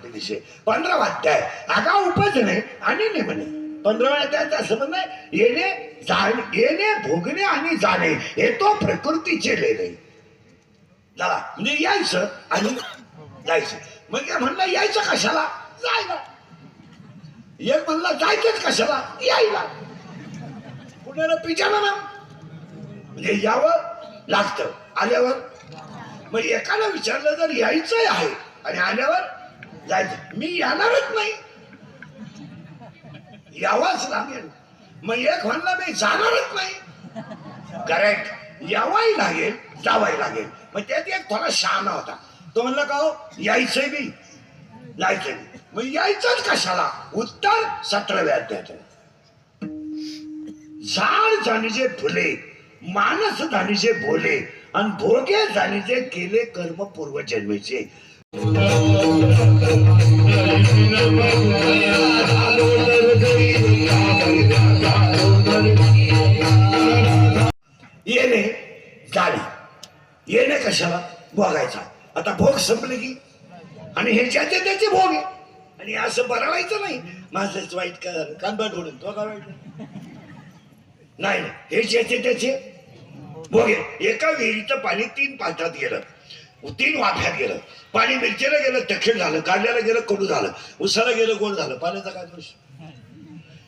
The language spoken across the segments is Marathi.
विषय 15 अध्याय आगाऊ उपजणे आणि नेमणे 15व्या अध्यायाचा संबंध आहे येणे भोगणे आणि जाणे हे तो प्रकृतीचे लेणे झाला म्हणजे यायचं आणि जायचं मग म्हणलं यायचं कशाला जायला एक म्हणलं जायचंच कशाला यायला कुणाला पिचाला ना म्हणजे यावं लागतं आल्यावर मग एकाला विचारलं जर यायचं आहे आणि आल्यावर जायचं मी येणारच नाही यावाच लागेल मग एक म्हणलं मी जाणारच नाही करेक्ट यावाही लागेल जावाही लागेल मग त्यात एक थोडा शहाणा होता तो म्हणला का हो यायचंय बी जायचंय बी मग यायचंच कशाला उत्तर 17व्या अध्यायात झाड जाणीचे फुले मानस जाणीचे बोले आणि भोगे जाणीचे केले कर्म पूर्वजन्मीचे येणे जाणे येणे कशाला भोगायचा आता भोग संपले की आणि हे ज्याचे त्याचे भोग आहे आणि असं बरवायचं नाही माझंच वाईट काय झालं कांदा ढोळून तो काय वाईट नाही हे ज्याचे त्याचे भोग आहे एका विहिरीचं पाणी 3 पाटात गेलं 3 वाफ्यात गेलं पाणी मिरचीला गेलं तखीर झालं कारल्याला गेलं कडू झालं उसाला गेलं गोड झालं पाण्याचा काय दोष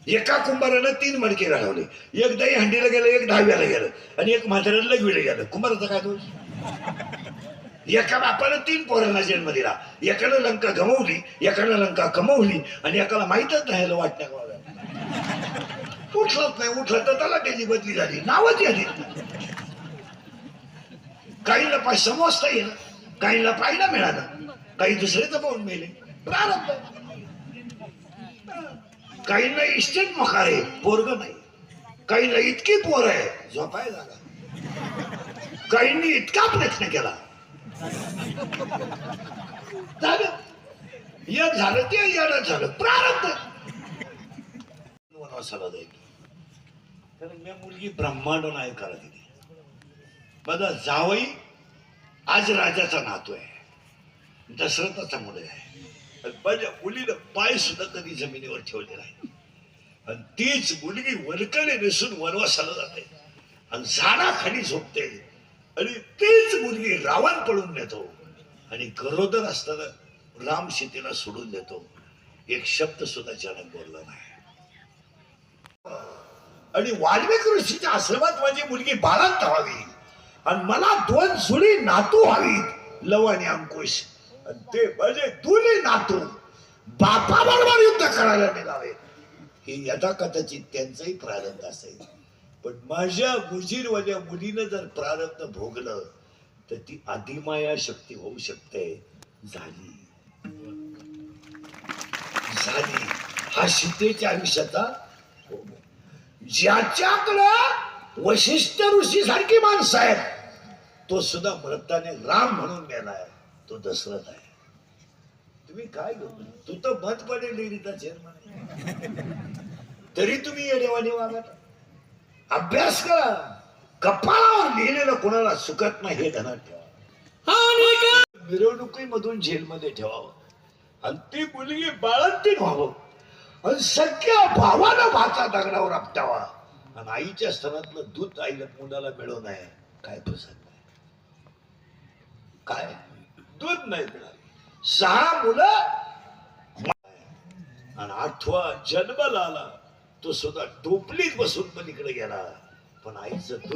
एका कुंभारानं 3 मडके घालवले एक दही हंडीला गेलं एक डाव्याला गेलं आणि एक म्हाताऱ्याला लगविलं गेलं कुंभाराचा काय दोष एका बापानं 3 पोरांना जन्म दिला एकानं लंका गमवली एकानं लंका कमवली आणि एकाला माहीतच नाही वाटण्या उठलंच नाही उठलं तर त्याला त्याची बदली झाली नावच आली काहीला पाय समजता येईल काहीला पाहायला मिळालं काही दुसरेच पाहून मेले प्रारब्ध काहींना इस्टेट मोकार आहे पोरग नाही काहींना इतकी पोर आहे झोपाय जागा काहींनी इतका प्रयत्न केला झालं एक झालं ते येणं झालं प्रारब्ध वनवासाला जाईल कारण मी मुलगी ब्रह्मांड नाही करत दिली माझा जावई आज राजाचा नातू आहे दशरथाचा मुलगा आहे माझ्या मुलीनं पाय सुद्धा कधी जमिनीवर ठेवले नाही आणि तीच मुलगी वरकडे नेसून वनवासाला जाते आणि झाडाखाली झोपते आणि तीच मुलगी रावण पळून नेतो आणि गरोदर असताना राम सीतेला सोडून देतो एक शब्द सुद्धा जनक बोलला नाही आणि वाल्मिक ऋषीच्या आश्रमात माझी मुलगी बाळंत व्हावी आणि मला 2 जुळी नातू व्हावीत लव आणि अंकुश आणि ते म्हणजे दोन्ही नातू बापाबरोबर युद्ध करायला निघावे हे यथाकथाचित त्यांचाही प्रारब्ध असेल पण माझ्या गुजीरवाल्या मुलीनं जर प्रारब्ध भोगलं तर ती अधिमाया शक्ती होऊ शकते झाली हा सीतेच्या आयुष्याचा ज्याच्याकडं वशिष्ठ ऋषी सारखी माणसं आहेत तो सुद्धा मृताने राम म्हणून मेलाय तो दशरथ आहे तुम्ही काय तू तर मत पडेल डेअरीचा चेअरमन तरी तुम्ही येडेवाणी वागत अभ्यास करा कपाळावर लिहिलेलं कोणाला सुखत नाही हे ध्यानात ठेवा मिरवणुकीमधून जेलमध्ये ठेवावं आणि ती मुलगी बाळंतीण व्हावं आणि सगळ्या भावाला भाचा दगडावर आपटावा आणि आईच्या स्तनातलं दूध आईला मुलाला मिळवू नये काय प्रसंग नाही काय दूध नाही मिळालं 6 मुलं आणि 8वा जन्माला आला तो सुद्धा टोपलीत बसून पण इकडे गेला पण आईचं दूध